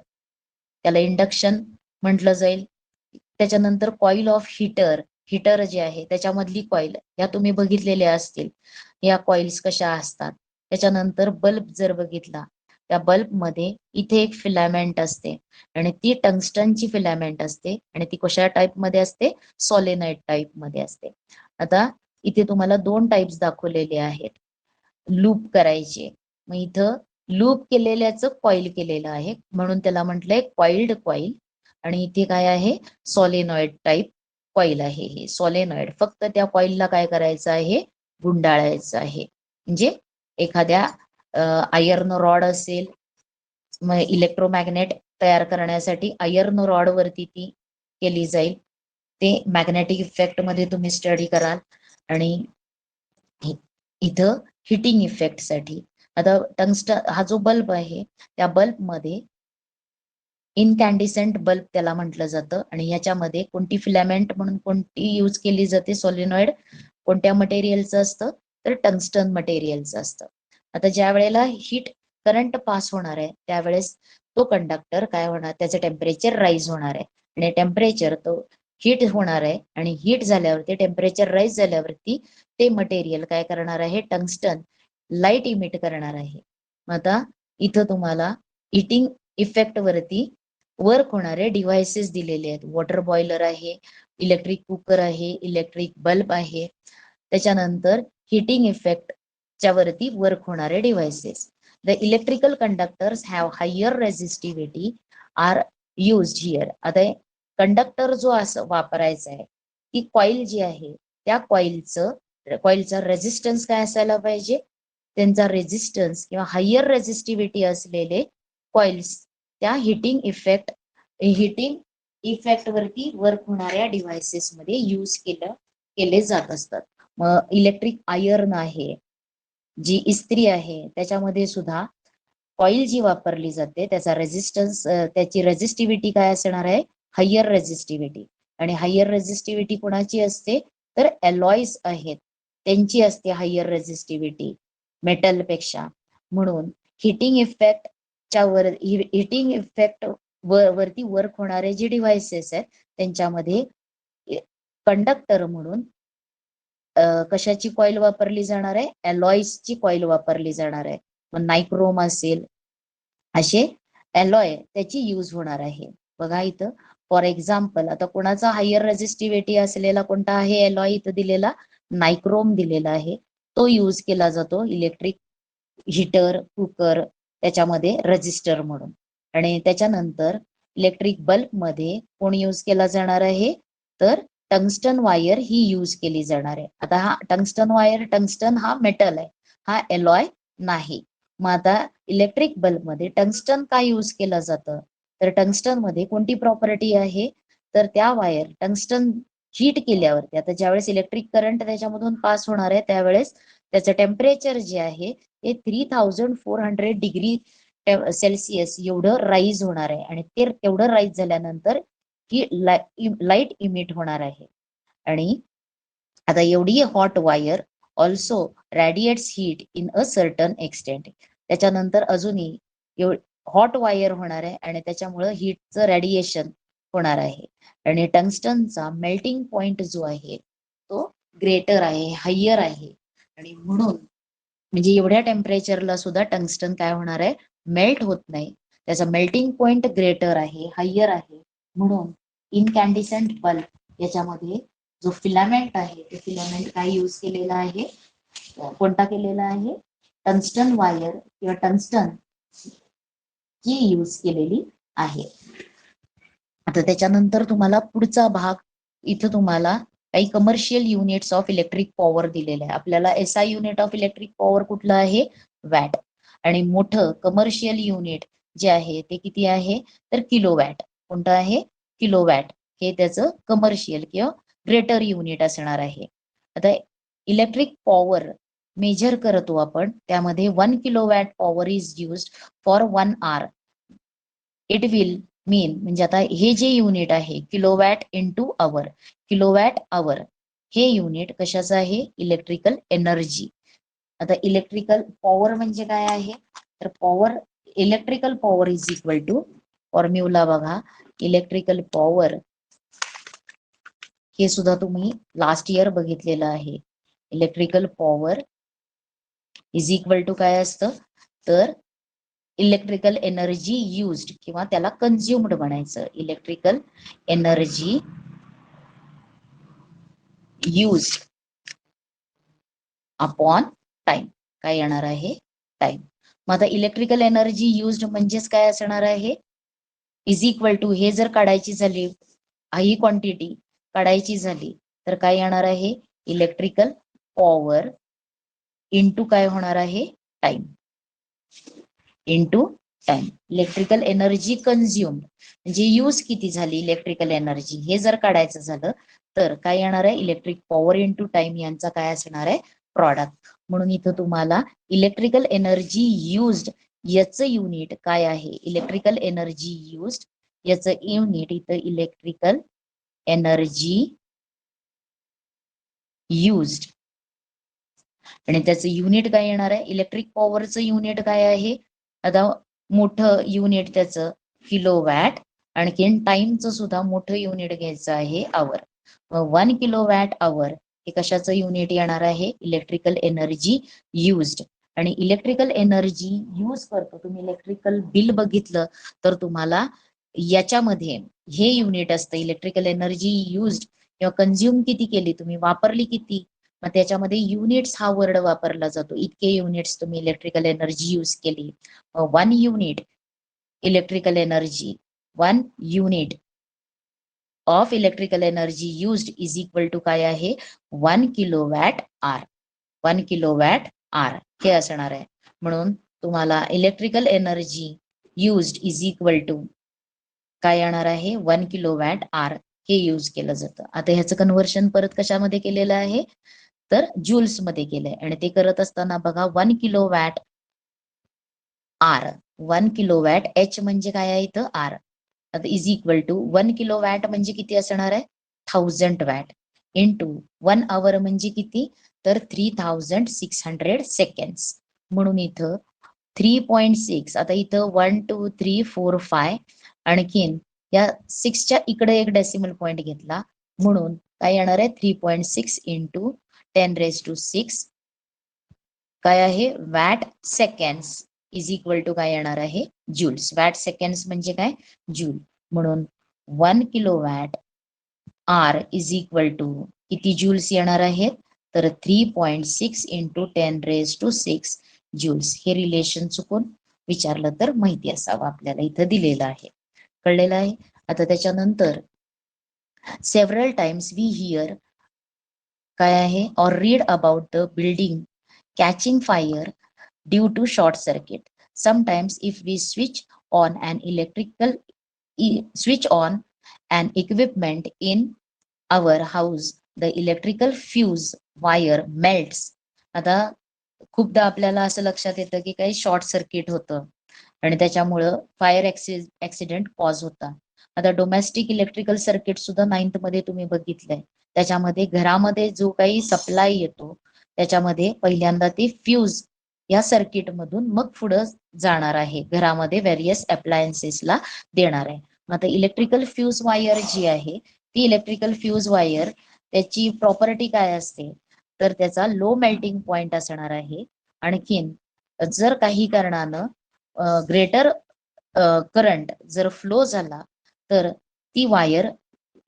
त्याला इंडक्शन म्हटलं जाईल. त्याच्यानंतर कॉईल ऑफ हीटर, हीटर जे आहे त्याच्यामधली कॉईल, या तुम्ही बघितलेल्या असतील, या कॉइल्स कशा असतात. त्याच्यानंतर बल्ब जर बघितला, त्या बल्ब मध्ये इथे एक फिलामेंट असते आणि ती टंगस्टनची फिलामेंट असते आणि ती कशा टाइप मध्ये असते, सॉलेनाइड टाइप मध्ये असते. आता इथे तुम्हाला दोन टाइप्स दाखवलेले आहेत लूप करायचे. मग इथं लूप केलेल्याच कॉईल केलेलं आहे म्हणून त्याला म्हटलंय कॉइल्ड कॉईल, आणि इथे काय आहे, सॉलेनॉइड टाइप कॉईल आहे. हे सॉलेनॉइड, फक्त त्या कॉईलला काय करायचं आहे, गुंडाळायचं आहे. म्हणजे एखाद्या आयर्न रॉड असेल, मग इलेक्ट्रोमॅग्नेट तयार करण्यासाठी आयर्न रॉड वरती ती केली जाईल. ते मॅग्नेटिक इफेक्ट मध्ये तुम्ही स्टडी कराल. आणि इथं हिटिंग इफेक्ट साठी, आता टंगस्टन हा जो बल्ब आहे, त्या बल्ब मध्ये इनकॅन्डिसेंट बल्ब त्याला म्हटलं जातं, आणि ह्याच्यामध्ये कोणती फिलामेंट म्हणून कोणती यूज केली जाते, सॉलिनॉइड कोणत्या मटेरियलचं असतं, तर टंगस्टन मटेरियलचं असतं. आता ज्या वेळेला हीट करंट पास होणार आहे, त्यावेळेस तो कंडक्टर काय होणार, त्याचं टेम्परेचर राईज होणार आहे, आणि टेम्परेचर तो हीट होणार आहे, आणि हीट झाल्यावरती, टेम्परेचर राईज झाल्यावरती ते मटेरियल काय करणार आहे, टंगस्टन लाईट इमिट करणार आहे. आता इथं तुम्हाला हिटिंग इफेक्ट वरती वर्क होणारे डिव्हाइसेस दिलेले आहेत. वॉटर बॉयलर आहे, इलेक्ट्रिक कुकर आहे, इलेक्ट्रिक बल्ब आहे. त्याच्यानंतर हिटिंग इफेक्ट च्या वरती वर्क होणारे devices. The electrical conductors have higher resistivity are used here. आता कंडक्टर जो असं वापरायचा आहे, ती कॉईल जी आहे, त्या कॉईलचा रेझिस्टन्स काय असायला पाहिजे, त्यांचा रेझिस्टन्स किंवा हायर रेझिस्टिव्हिटी असलेले कॉइल्स त्या हिटिंग इफेक्ट वरती वर्क होणाऱ्या डिव्हाइसेस मध्ये यूज केले जात असतात. मग इलेक्ट्रिक आयर्न आहे, जी इस्त्री आहे, त्याच्यामध्ये सुद्धा कॉईल जी वापरली जाते, त्याचा रेझिस्टन्स, त्याची रेझिस्टिव्हिटी काय असणार आहे, हायर रेझिस्टिव्हिटी. आणि हायर रेझिस्टिव्हिटी कोणाची असते, तर अलॉयज आहेत, त्यांची असते हायर रेझिस्टिव्हिटी मेटल पेक्षा. म्हणून हिटिंग इफेक्ट हिटिंग इफेक्ट वरती वर्क होणारे जे डिव्हाइसेस आहेत, त्यांच्यामध्ये कंडक्टर म्हणून कशाची कॉईल वापरली जाणार आहे, अलॉयची कॉईल वापरली जाणार आहे. मग नायक्रोम असेल, असे अलॉय त्याची यूज होणार आहे. बघा इथं फॉर एक्झाम्पल, आता कोणाचा हायर रेझिस्टिव्हिटी असलेला कोणता आहे अलॉय, इथं दिलेला नायक्रोम दिलेला आहे. तो यूज केला जातो इलेक्ट्रिक हीटर, कुकर, त्याच्यामध्ये रजिस्टर म्हणून. आणि त्याच्यानंतर इलेक्ट्रिक बल्ब मध्ये कोण यूज केला जाणार आहे, तर टंगस्टन वायर ही यूज केली जाणार आहे. आता हा टंगस्टन वायर, टंगस्टन हा मेटल आहे, हा एलॉय नाही. मग आता इलेक्ट्रिक बल्ब मध्ये टंगस्टन काय यूज केलं जातं, तर टंगस्टन मध्ये कोणती प्रॉपर्टी आहे, तर त्या वायर टंगस्टन हीट केल्यावरती, आता ज्यावेळेस इलेक्ट्रिक करंट त्याच्यामधून पास होणार आहे, त्यावेळेस त्याचं टेम्परेचर जे आहे ते 3400 डिग्री सेल्सिअस एवढं राईज होणार आहे. आणि ते तेवढं राईज झाल्यानंतर ही लाईट इमिट होणार आहे. आणि आता एवढी hot wire also radiates heat in a certain extent. त्याच्यानंतर अजूनही हॉट वायर होणार आहे आणि त्याच्यामुळं हीटचं रॅडिएशन होणार आहे. आणि टंगस्टनचा मेल्टिंग पॉइंट जो आहे तो ग्रेटर आहे, हायर आहे. आणि म्हणून म्हणजे एवढ्या टेम्परेचरला सुद्धा टंगस्टन काय होणार आहे, मेल्ट होत नाही. त्याचा मेल्टिंग पॉइंट ग्रेटर आहे, हायर आहे. म्हणून इनकॅन्डिसेंट बल्ब याच्यामध्ये जो फिलामेंट आहे, ते फिलामेंट काय यूज केलेला आहे, कोणता केलेला आहे, टंगस्टन वायर किंवा टंगस्टन ही यूज केलेली आहे. आता त्याच्यानंतर तुम्हाला पुढचा भाग, इथं तुम्हाला काही commercial units of electric power दिलेले आहे. आपल्याला SI unit of electric power कुठलं आहे, वॅट. आणि मोठं कमर्शियल युनिट जे आहे ते किती आहे तर किलोवॅट. कोणतं आहे किलोवॅट. हे त्याचं कमर्शियल किंवा ग्रेटर युनिट असणार आहे. आता इलेक्ट्रिक पॉवर मेजर करतो आपण, त्यामध्ये 1 kilowatt power is used for 1 hour. It will mean म्हणजे आता हे जे युनिट आहे kilowatt into hour, kilowatt hour हे युनिट कशाचं आहे इलेक्ट्रिकल एनर्जी. आता इलेक्ट्रिकल पॉवर म्हणजे काय आहे तर power, electrical power is equal to, formula बघा, इलेक्ट्रिकल पॉवर हे सुद्धा तुम्ही लास्ट इयर बघितलेलं आहे. Electrical power is equal to काय असतं तर इलेक्ट्रिकल एनर्जी युज्ड किंवा त्याला कन्झ्युम्ड म्हणायचं. Electrical energy used upon time, काय येणार आहे टाइम. मग आता इलेक्ट्रिकल एनर्जी युज्ड म्हणजेच काय असणार आहे इज इक्वल टू, हे जर काढायची झाली ही क्वांटिटी काढायची झाली तर काय येणार आहे इलेक्ट्रिकल पॉवर इंटू काय होणार आहे time, into time. Electrical energy consumed म्हणजे यूज किती झाली इलेक्ट्रिकल एनर्जी हे जर काढायचं झालं तर काय येणार आहे इलेक्ट्रिक पॉवर इंटू टाइम यांचा काय असणार आहे प्रॉडक्ट. म्हणून इथं तुम्हाला इलेक्ट्रिकल एनर्जी युज्ड याचं युनिट काय आहे इलेक्ट्रिकल एनर्जी युज्ड याचं युनिट इथं इलेक्ट्रिकल एनर्जी युज्ड आणि त्याचं युनिट काय येणार आहे इलेक्ट्रिक पॉवरचं युनिट काय आहे आता मोठं युनिट त्याचं किलोवॅट, आणखीन टाइमचं सुद्धा मोठं युनिट घ्यायचं आहे आवर. 1 किलोवॅट आवर हे कशाचं युनिट येणार आहे इलेक्ट्रिकल एनर्जी युज्ड. आणि इलेक्ट्रिकल एनर्जी यूज करतो तुम्ही इलेक्ट्रिकल बिल बघितलं तर तुम्हाला याच्यामध्ये हे युनिट असतं इलेक्ट्रिकल एनर्जी युज्ड किंवा कन्झ्युम किती केली तुम्ही वापरली किती, मग त्याच्यामध्ये युनिट्स हा वर्ड वापरला जातो. इतके युनिट्स तुम्ही इलेक्ट्रिकल एनर्जी यूज केली. 1 unit electrical energy, 1 unit of electrical energy used is equal to काय आहे 1 किलोवॅट आर, 1 किलोवॅट आर हे असणार आहे. म्हणून तुम्हाला electrical energy used is equal to काय येणार आहे 1 किलोवॅट आर हे यूज केलं जातं. आता ह्याचं कन्व्हर्शन परत कशामध्ये केलेलं आहे तर ज्यूल्स मध्ये केलंय आणि ते करत असताना बघा 1 किलोवॅट आर, 1 किलोवॅट एच म्हणजे काय आहे इथं आर, आता इज इक्वल टू 1 किलोवॅट म्हणजे किती असणार आहे 1000 वॅट इंटू 1 आवर म्हणजे किती तर 3600 सेकंड्स. म्हणून इथं 3.6, आता इथं 1 2 3 4 5 आणखीन या 6 च्या इकडे एक डेसिमल पॉइंट घेतला म्हणून काय येणार आहे 3.6 इंटू 10⁻⁶ काय आहे watt seconds is equal to काय येणार आहे ज्यूल्स. वॅट सेकंड्स म्हणजे काय जूल. म्हणून 1 kilowatt hour is equal to किती ज्यूल्स येणार आहेत तर 3.6 इंटू 10⁻⁶ ज्यूल्स. हे रिलेशन चुकून विचारलं तर माहिती असावं आपल्याला, इथं दिलेलं आहे, कळलेलं आहे. आता त्याच्यानंतर सेव्हरल टाइम्स वी हिअर काय आहे और read about the building catching fire due to short circuit. Sometimes if we switch on an equipment in our house, the electrical fuse wire melts. आता खूपदा आपल्याला असं लक्षात येतं की काही शॉर्ट सर्किट होतं आणि त्याच्यामुळं फायर ऍक्सिडेंट कॉज होता. आता डोमेस्टिक इलेक्ट्रिकल सर्किट सुद्धा 9th मध्ये तुम्ही बघितलंय. त्याच्यामध्ये घरामध्ये जो काही सप्लाय येतो त्याच्यामध्ये पहिल्यांदा ते फ्यूज या सर्किट मधून मग पुढे जाणार आहे घरामध्ये व्हेरियस अप्लायन्सेसला देणार आहे. आता इलेक्ट्रिकल फ्यूज वायर जी आहे ती इलेक्ट्रिकल फ्यूज वायर त्याची प्रॉपर्टी काय असते तर त्याचा लो मेल्टिंग पॉइंट असणार आहे. आणखीन जर काही कारणानं ग्रेटर करंट जर फ्लो झाला तर ती वायर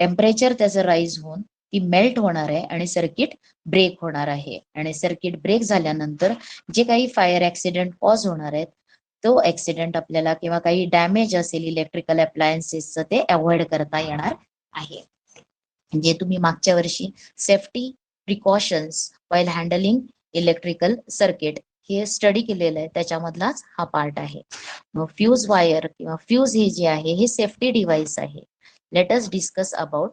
टेम्परेचर त्याचं राईज होऊन ती मेल्ट होणार आहे आणि सर्किट ब्रेक होणार आहे. आणि सर्किट ब्रेक झाल्यानंतर जे काही फायर ऍक्सिडेंट कॉज होणार आहेत तो ऍक्सिडेंट आपल्याला किंवा काही डॅमेज असेल इलेक्ट्रिकल अप्लायन्सेसचं ते अवॉइड करता येणार आहे. म्हणजे तुम्ही मागच्या वर्षी safety precautions while handling electrical circuit हे स्टडी केलेलं आहे त्याच्यामधलाच हा पार्ट आहे. मग फ्यूज वायर किंवा फ्यूज हे जे आहे हे सेफ्टी डिव्हाइस आहे. Let us discuss about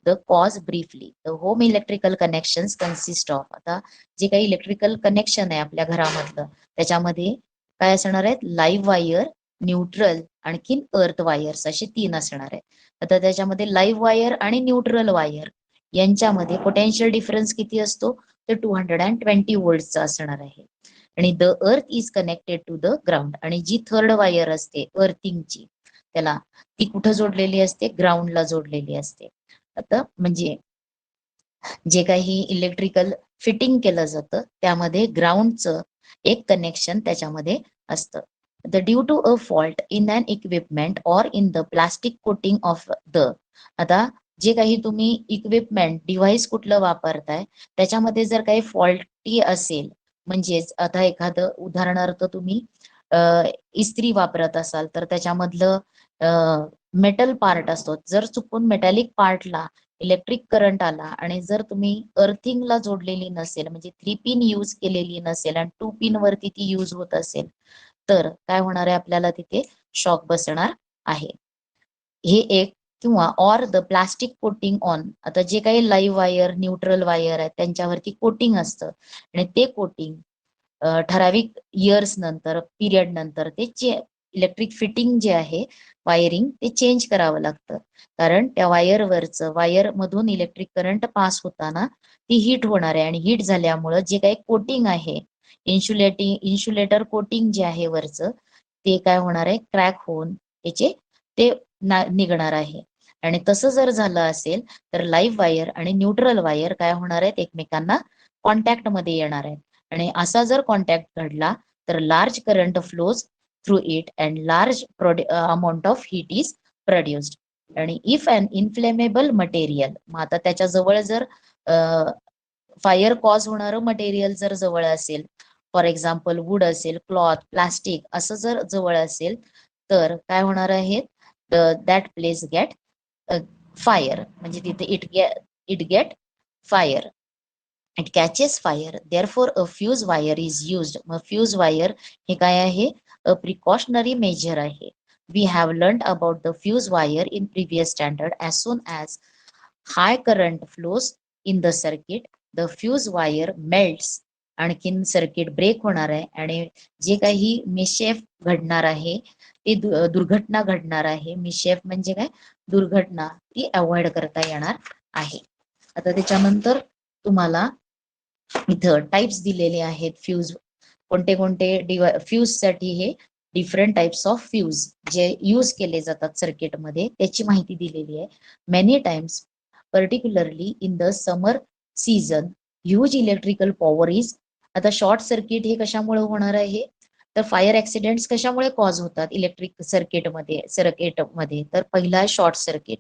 the cause briefly. The home electrical connection consist of. आता जे काही इलेक्ट्रिकल कनेक्शन आहे आपल्या घरामधलं त्याच्यामध्ये काय असणार आहेत, लाईव्ह वायर, न्यूट्रल, आणखीन अर्थ वायर्स असे 3 असणार आहेत. आता त्याच्यामध्ये लाईव्ह वायर आणि न्यूट्रल वायर यांच्यामध्ये पोटेन्शियल डिफरन्स किती असतो, तर 220 व्होल्टचा असणार आहे. आणि the earth is connected to the ground. आणि जी थर्ड वायर असते अर्थिंगची त्याला ती कुठं जोडलेली असते, ग्राउंडला जोडलेली असते. आता म्हणजे जे काही इलेक्ट्रिकल फिटिंग केलं जातं त्यामध्ये ग्राउंडचं एक कनेक्शन त्याच्यामध्ये असतं. The due to a fault in an equipment or in the plastic coating of the. आता जे काही तुम्ही इक्विपमेंट डिव्हाइस कुठलं वापरताय त्याच्यामध्ये जर काही फॉल्टी असेल, म्हणजेच आता एखादं उदाहरणार्थ तुम्ही इस्त्री वापरत असाल तर त्याच्यामधलं मेटल पार्ट असतो, जर चुकून मेटॅलिक पार्टला इलेक्ट्रिक करंट आला आणि जर तुम्ही अर्थिंगला जोडलेली नसेल, म्हणजे 3 पिन यूज केलेली नसेल आणि 2 पिन वरती ती यूज होत असेल, तर काय होणार आहे, आपल्याला तिथे शॉक बसणार आहे. हे एक. किंवा or the plastic coating on. आता जे काही लाईव्ह वायर, न्यूट्रल वायर आहे त्यांच्यावरती कोटिंग असतं आणि ते कोटिंग ठराविक इयर्स नंतर, पिरियड नंतर ते इलेक्ट्रिक फिटिंग जे आहे वायरिंग ते चेंज करावं लागतं. कारण त्या वायर मधून इलेक्ट्रिक करंट पास होताना ती हीट होणार आहे आणि हीट झाल्यामुळं जे काही कोटिंग आहे, इन्सुलेटर कोटिंग जे आहे वरचं, ते काय होणार आहे, क्रॅक होऊन त्याचे ते निघणार आहे. आणि तसं जर झालं असेल तर लाईव्ह वायर आणि न्यूट्रल वायर काय होणार आहेत, एकमेकांना कॉन्टॅक्ट मध्ये येणार आहेत. आणि असा जर कॉन्टॅक्ट घडला तर large current flows through it and large amount of heat is produced. आणि इफ अन इन्फ्लेमेबल मटेरियल, मग आता त्याच्या जवळ जर फायर कॉज होणारं मटेरियल जर जवळ असेल, फॉर एक्झाम्पल वूड असेल, क्लॉथ, प्लास्टिक असं जर जवळ असेल, तर काय होणार आहे, दॅट प्लेस गेट फायर, म्हणजे तिथे it get fire, it catches fire. Therefore a fuse wire is used. मग फ्यूज वायर हे काय आहे, अ प्रिकॉशनरी मेजर आहे. We have learn about the fuse wire in previous standard. As soon as high current flows in the circuit, the fuse wire melts. आणखीन सर्किट ब्रेक होणार आहे आणि जे काही मिशेफ घडणार आहे, ते दुर्घटना घडणार आहे. मिशेफ म्हणजे काय, दुर्घटना, ती अवॉइड करता येणार आहे. आता त्याच्यानंतर तुम्हाला इथं टाइप्स दिलेले आहेत फ्यूज, कोणते कोणते फ्यूज साठी हे डिफरंट टाइप्स ऑफ फ्यूज जे यूज केले जातात सर्किटमध्ये त्याची माहिती दिलेली आहे. Many times particularly in the summer season huge electrical power is. आता शॉर्ट सर्किट हे कशामुळे होणार आहे, तर फायर ऍक्सिडेंट्स कशामुळे कॉज होतात इलेक्ट्रिक सर्किटमध्ये तर पहिला आहे शॉर्ट सर्किट.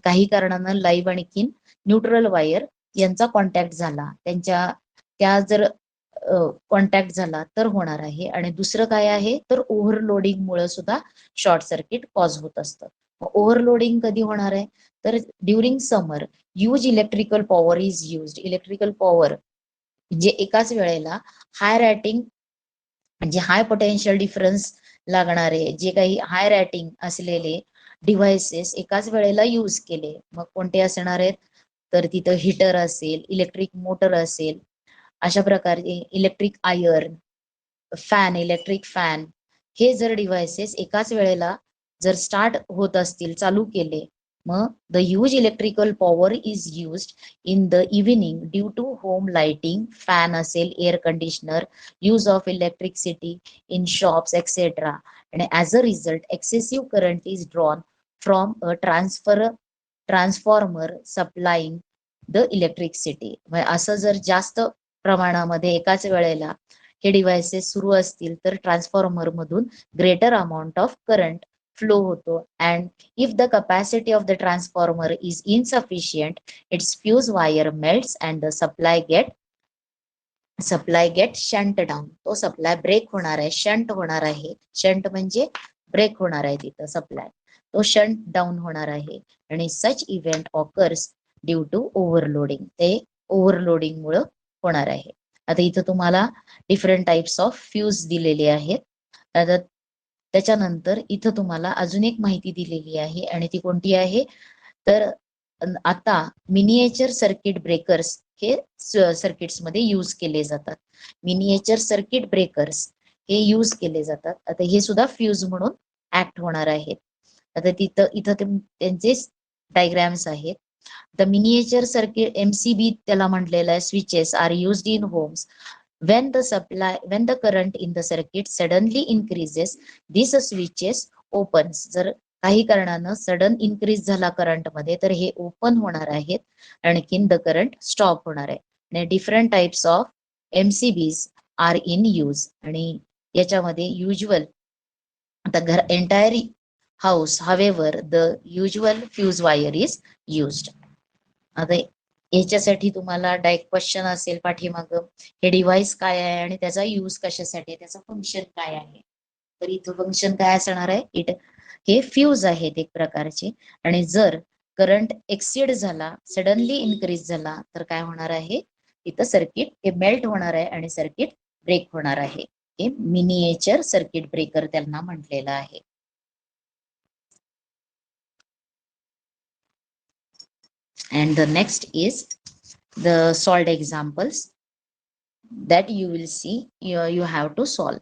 काही कारणानं लाईव्ह आणखीन न्यूट्रल वायर यांचा कॉन्टॅक्ट झाला, त्या जर कॉन्टॅक्ट झाला तर होणार आहे. आणि दुसरं काय आहे, तर ओव्हरलोडिंग मुळे सुद्धा शॉर्ट सर्किट कॉज होत असतं. ओव्हरलोडिंग कधी होणार आहे, तर during summer huge electrical power is used. Electrical power म्हणजे एकाच वेळेला हाय रॅटिंग, म्हणजे हाय पोटेन्शियल डिफरन्स लागणारे जे काही हाय रॅटिंग असलेले डिव्हाइसेस एकाच वेळेला यूज केले, मग कोणते असणार आहेत, तर तिथं हीटर असेल, इलेक्ट्रिक मोटर असेल, अशा प्रकारे electric iron, fan, electric fan, हे जर डिव्हाइसेस एकाच वेळेला जर स्टार्ट होत असतील, चालू केले, मग the huge electrical power is used in the evening due to home lighting, fan असेल, air conditioner, use of electricity in shops etcetera. आणि as a result excessive current is drawn from a transformer supplying the electricity. असं जर जास्त प्रमाणामध्ये एकाच वेळेला हे डिव्हाइसेस सुरू असतील तर ट्रान्सफॉर्मर मधून greater amount of current flow होतो. And if the capacity of the transformer is insufficient, its fuse wire melts and the supply get shut down. तो सप्लाय ब्रेक होणार आहे, शंट होणार आहे. शंट म्हणजे ब्रेक होणार आहे तिथं सप्लाय, तो शंट डाऊन होणार आहे. आणि such event occurs due to overloading, ते ओव्हरलोडिंग मुळे होणार आहे. आता इथं तुम्हाला डिफरंट टाइप्स ऑफ फ्यूज दिलेले आहेत. आता त्याच्यानंतर इथं तुम्हाला अजून एक माहिती दिलेली आहे आणि ती कोणती आहे तर आता मिनिएचर सर्किट ब्रेकर्स हे सर्किट्स मध्ये यूज केले जातात. मिनिएचर सर्किट ब्रेकर्स हे यूज केले जातात. आता हे सुद्धा फ्यूज म्हणून ऍक्ट होणार आहेत. आता इथं त्यांचे डायग्राम्स आहेत. द मिनिएचर सर्किट MCB त्याला म्हटलेलं आहे. Switches are used in homes when the current in the circuit suddenly increases, these switches opens. जर काही कारणानं सडन इन्क्रीज झाला करंट मध्ये तर हे ओपन होणार आहेत. आणखीन द करंट स्टॉप होणार आहे. आणि different types of MCBs are in use. आणि याच्यामध्ये युजल आता entire house however the usual fuse wire is used. आता याच्यासाठी तुम्हाला डायरेक्ट क्वेश्चन असेल पाठीमाग हे डिव्हाइस काय आहे आणि त्याचा यूज कशासाठी आहे, त्याचं फंक्शन काय आहे. तर इथं फंक्शन काय असणार आहे, हे फ्यूज आहेत एक प्रकारचे. आणि जर करंट एक्सिड झाला, सडनली इन्क्रीज झाला तर काय होणार आहे, इथं सर्किट हे मेल्ट होणार आहे आणि सर्किट ब्रेक होणार आहे. हे मिनिएचर सर्किट ब्रेकर त्यांना म्हटलेलं आहे. And the next is the solved examples that you will see you have to solve.